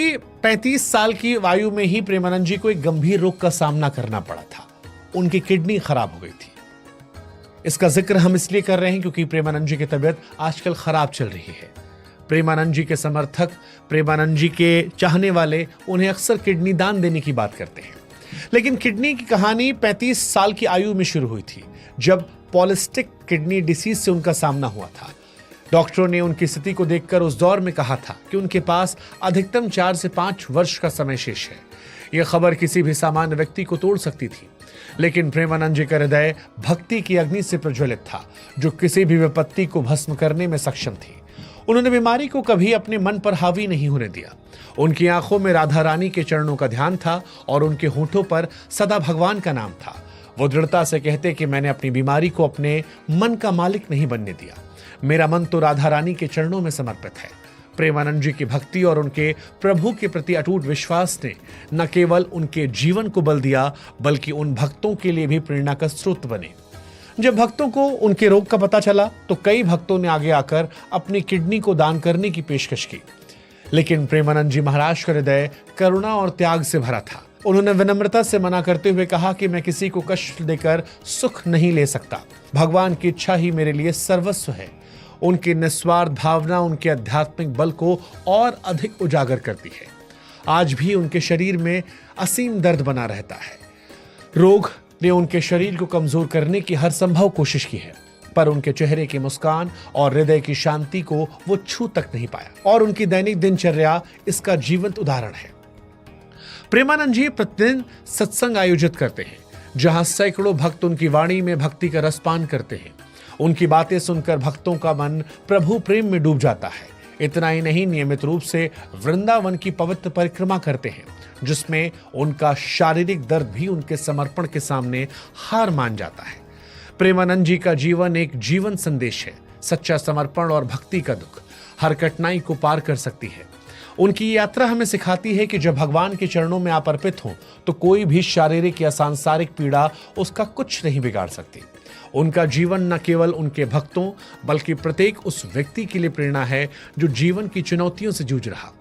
कि 35 साल की आयु में ही प्रेमानंद जी को एक गंभीर रोग का सामना करना पड़ा था। उनकी किडनी खराब हो गई थी। इसका जिक्र हम इसलिए कर रहे हैं क्योंकि प्रेमानंद जी की तबीयत आजकल खराब चल रही है। प्रेमानंद जी के समर्थक, प्रेमानंद जी के चाहने वाले उन्हें अक्सर किडनी दान देने की बात करते हैं। लेकिन किडनी की कहानी 35 साल की आयु में शुरू हुई थी, जब पॉलिस्टिक किडनी डिसीज से उनका सामना हुआ था। डॉक्टरों ने उनकी स्थिति को देखकर उस दौर में कहा था कि उनके पास अधिकतम 4 से 5 वर्ष का समय शेष है। यह खबर किसी भी सामान्य व्यक्ति को तोड़ सकती थी, लेकिन प्रेमानंद जी का हृदय भक्ति की अग्नि से प्रज्वलित था, जो किसी भी विपत्ति को भस्म करने में सक्षम थी। उन्होंने बीमारी को कभी अपने मन पर हावी नहीं होने दिया। उनकी आंखों में राधा रानी के चरणों का ध्यान था और उनके होठों पर सदा भगवान का नाम था। वो दृढ़ता से कहते कि मैंने अपनी बीमारी को अपने मन का मालिक नहीं बनने दिया। मेरा मन तो राधा रानी के चरणों में समर्पित है। प्रेमानंद जी की भक्ति और उनके प्रभु के प्रति अटूट विश्वास ने न केवल उनके जीवन को बल दिया, बल्कि उन भक्तों के लिए भी प्रेरणा का स्रोत बने। जब भक्तों को उनके रोग का पता चला तो कई भक्तों ने आगे आकर अपनी किडनी को दान करने की पेशकश की। लेकिन प्रेमानंद जी महाराज का हृदय करुणा और त्याग से भरा था। उन्होंने विनम्रता से मना करते हुए कहा कि मैं किसी को कष्ट देकर सुख नहीं ले सकता। भगवान की इच्छा ही मेरे लिए सर्वस्व है। उनकी निस्वार्थ भावना उनके आध्यात्मिक बल को और अधिक उजागर करती है। आज भी उनके शरीर में असीम दर्द बना रहता है। रोग ने उनके शरीर को कमजोर करने की हर संभव कोशिश की है, पर उनके चेहरे की मुस्कान और हृदय की शांति को वो छू तक नहीं पाया, और उनकी दैनिक दिनचर्या इसका जीवंत उदाहरण है। प्रेमानंद जी प्रतिदिन सत्संग आयोजित करते हैं, जहां सैकड़ों भक्त उनकी वाणी में भक्ति का रसपान करते हैं। उनकी बातें सुनकर भक्तों का मन प्रभु प्रेम में डूब जाता है। इतना ही नहीं, नियमित रूप से वृंदावन की पवित्र परिक्रमा करते हैं, जिसमें उनका शारीरिक दर्द भी उनके समर्पण के सामने हार मान जाता है। प्रेमानंद जी का जीवन एक जीवन संदेश है। सच्चा समर्पण और भक्ति का दुख हर कठिनाई को पार कर सकती है। उनकी यात्रा हमें सिखाती है कि जब भगवान के चरणों में आप अर्पित हों तो कोई भी शारीरिक या सांसारिक पीड़ा उसका कुछ नहीं बिगाड़ सकती। उनका जीवन न केवल उनके भक्तों बल्कि प्रत्येक उस व्यक्ति के लिए प्रेरणा है जो जीवन की चुनौतियों से जूझ रहा।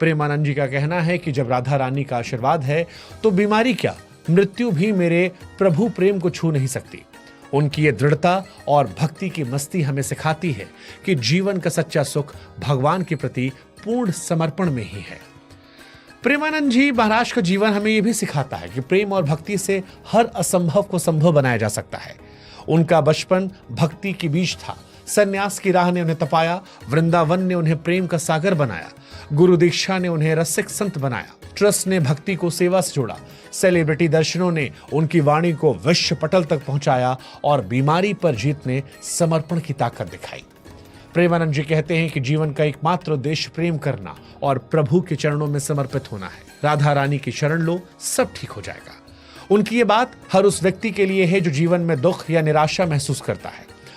प्रेमानंद जी का कहना है कि जब राधा रानी का आशीर्वाद है तो बीमारी क्या, मृत्यु भी मेरे प्रभु प्रेम को छू नहीं सकती। उनकी ये दृढ़ता और भक्ति की मस्ती हमें सिखाती है कि जीवन का सच्चा सुख भगवान के प्रति पूर्ण समर्पण में ही है। प्रेमानंद जी महाराज का जीवन हमें यह भी सिखाता है कि प्रेम और भक्ति से हर असंभव को संभव बनाया जा सकता है। उनका बचपन भक्ति के बीच था। सन्यास की राह ने उन्हें तपाया, वृंदावन ने उन्हें प्रेम का सागर बनाया, गुरु दीक्षा ने उन्हें रसिक संत बनाया, ट्रस्ट ने भक्ति को सेवा से जोड़ा, सेलिब्रिटी दर्शनों ने उनकी वाणी को विश्व पटल तक पहुंचाया और बीमारी पर जीत ने समर्पण की ताकत दिखाई। प्रेमानंद जी कहते हैं कि जीवन का एकमात्र उद्देश्य प्रेम करना और प्रभु के चरणों में समर्पित होना है। राधा रानी की शरण लो, सब ठीक हो जाएगा। उनकी ये बात हर उस व्यक्ति के लिए है जो जीवन में दुख या निराशा महसूस करता है।